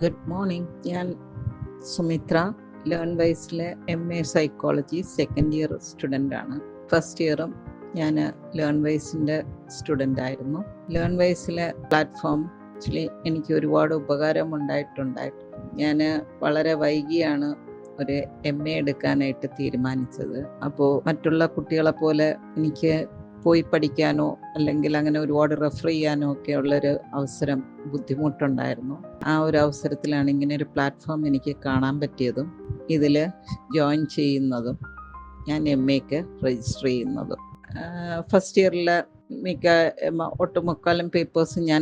Good morning. ഞാൻ Sumithra, Learn വൈസിലെ MA psychology second year സ്റ്റുഡൻ്റാണ്. ഫസ്റ്റ് ഇയറും ഞാൻ ലേൺ വൈസിൻ്റെ സ്റ്റുഡൻ്റ് ആയിരുന്നു. ലേൺ വൈസിലെ പ്ലാറ്റ്ഫോം ആക്ച്വലി എനിക്ക് ഒരുപാട് ഉപകാരം ഉണ്ടായിട്ടുണ്ടായിരുന്നു. ഞാൻ വളരെ വൈകിയാണ് ഒരു MA എടുക്കാനായിട്ട് തീരുമാനിച്ചത്. അപ്പോൾ മറ്റുള്ള കുട്ടികളെ പോലെ എനിക്ക് പോയി പഠിക്കാനോ അല്ലെങ്കിൽ അങ്ങനെ ഒരുപാട് റെഫർ ചെയ്യാനോ ഒക്കെ ഉള്ളൊരു അവസരം ബുദ്ധിമുട്ടുണ്ടായിരുന്നു. ആ ഒരു അവസരത്തിലാണ് ഇങ്ങനെ ഒരു പ്ലാറ്റ്ഫോം എനിക്ക് കാണാൻ പറ്റിയതും ഇതിൽ ജോയിൻ ചെയ്യുന്നതും ഞാൻ MAക്ക് രജിസ്റ്റർ ചെയ്യുന്നതും. ഫസ്റ്റ് ഇയറിലെ ഒട്ടുമുക്കാലും പേപ്പേഴ്സ് ഞാൻ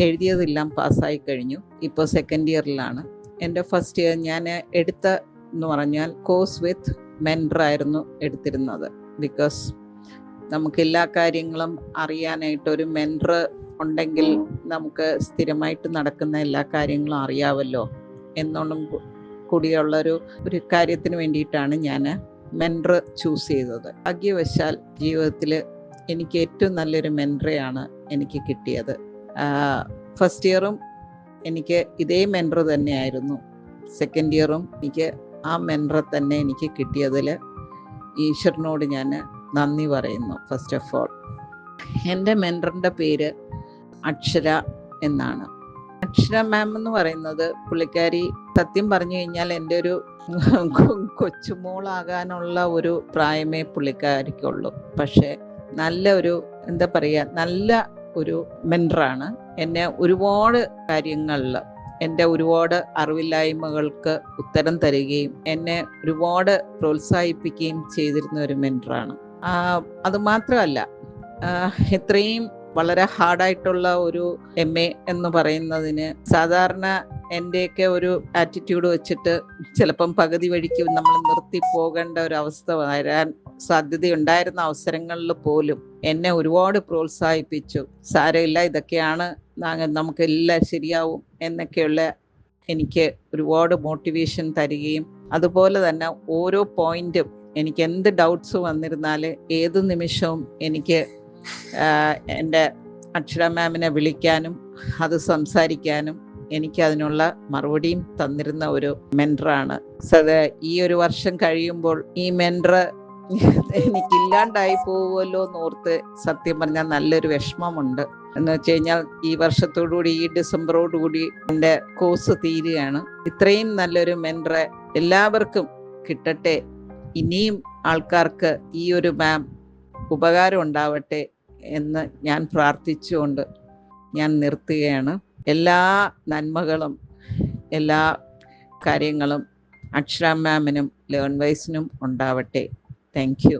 എഴുതിയതെല്ലാം പാസ്സായി കഴിഞ്ഞു. ഇപ്പോൾ സെക്കൻഡ് ഇയറിലാണ്. എൻ്റെ ഫസ്റ്റ് ഇയർ ഞാൻ എടുത്ത എന്ന് പറഞ്ഞാൽ കോഴ്സ് വിത്ത് മെൻറ്റർ ആയിരുന്നു എടുത്തിരുന്നത്. ബിക്കോസ് നമുക്ക് എല്ലാ കാര്യങ്ങളും അറിയാനായിട്ട് ഒരു മെൻറ്റർ ഉണ്ടെങ്കിൽ നമുക്ക് സ്ഥിരമായിട്ട് നടക്കുന്ന എല്ലാ കാര്യങ്ങളും അറിയാമല്ലോ എന്നൊന്നും കൂടിയുള്ളൊരു കാര്യത്തിന് വേണ്ടിയിട്ടാണ് ഞാൻ മെൻറ്റർ ചൂസ് ചെയ്തത്. ഭാഗ്യവശാൽ ജീവിതത്തിൽ എനിക്ക് ഏറ്റവും നല്ലൊരു മെൻറ്ററെയാണ് എനിക്ക് കിട്ടിയത്. ഫസ്റ്റ് ഇയറും എനിക്ക് ഇതേ മെൻറ്റർ തന്നെയായിരുന്നു. സെക്കൻഡ് ഇയറും എനിക്ക് ആ മെൻറ്ററെ തന്നെ എനിക്ക് കിട്ടിയതിൽ ഈശ്വരനോട് ഞാൻ നന്ദി പറയുന്നു. ഫസ്റ്റ് ഓഫ് ഓൾ, എൻ്റെ മെൻറ്ററിൻ്റെ പേര് അക്ഷര എന്നാണ്. അക്ഷര മാം എന്ന് പറയുന്നത് പുള്ളിക്കാരി സത്യം പറഞ്ഞു കഴിഞ്ഞാൽ എൻ്റെ ഒരു കൊച്ചുമോളാകാനുള്ള ഒരു പ്രായമേ പുള്ളിക്കാരിക്കുള്ളൂ. പക്ഷേ നല്ല ഒരു നല്ല ഒരു മെൻറ്ററാണ്. എന്നെ ഒരുപാട് കാര്യങ്ങളിൽ എൻ്റെ ഒരുപാട് അറിവില്ലായ്മകൾക്ക് ഉത്തരം തരികയും എന്നെ ഒരുപാട് പ്രോത്സാഹിപ്പിക്കുകയും ചെയ്തിരുന്ന ഒരു മെൻറ്ററാണ്. അതുമാത്രമല്ല, ഇത്രയും വളരെ ഹാർഡായിട്ടുള്ള ഒരു MA എന്ന് പറയുന്നതിന് സാധാരണ എൻ്റെയൊക്കെ ഒരു ആറ്റിറ്റ്യൂഡ് വെച്ചിട്ട് ചിലപ്പം പകുതി വഴിക്ക് നമ്മൾ നിർത്തി പോകേണ്ട ഒരു അവസ്ഥ വരാൻ സാധ്യതയുണ്ടായിരുന്ന അവസരങ്ങളിൽ പോലും എന്നെ ഒരുപാട് പ്രോത്സാഹിപ്പിച്ചു. സാരമില്ല, ഇതൊക്കെയാണ്, നമുക്കെല്ലാം ശരിയാവും എന്നൊക്കെയുള്ള എനിക്ക് ഒരുപാട് മോട്ടിവേഷൻ തരികയും അതുപോലെ തന്നെ ഓരോ പോയിന്റും എനിക്ക് എന്ത് ഡൗട്ട്സ് വന്നിരുന്നാൽ ഏത് നിമിഷവും എനിക്ക് എൻ്റെ അക്ഷര മാമിനെ വിളിക്കാനും അത് സംസാരിക്കാനും എനിക്ക് അതിനുള്ള മറുപടിയും തന്നിരുന്ന ഒരു മെൻറ്ററാണ്. ഈ ഒരു വർഷം കഴിയുമ്പോൾ ഈ മെൻറ്റർ എനിക്കില്ലാണ്ടായി പോകുമല്ലോ എന്നോർത്ത് സത്യം പറഞ്ഞാൽ നല്ലൊരു വിഷമമുണ്ട്. എന്ന് വെച്ച് കഴിഞ്ഞാൽ ഈ വർഷത്തോടുകൂടി, ഈ ഡിസംബറോടുകൂടി എൻ്റെ കോഴ്സ് തീരുകയാണ്. ഇത്രയും നല്ലൊരു മെൻറ്ററെ എല്ലാവർക്കും കിട്ടട്ടെ. ഇനിയും ആൾക്കാർക്ക് ഈ ഒരു മാം ഉപകാരം ഉണ്ടാവട്ടെ എന്ന് ഞാൻ പ്രാർത്ഥിച്ചുകൊണ്ട് ഞാൻ നിർത്തുകയാണ്. എല്ലാ നന്മകളും എല്ലാ കാര്യങ്ങളും അക്ഷര മാമിനും ലേൺ വൈസിനും ഉണ്ടാവട്ടെ. Thank you.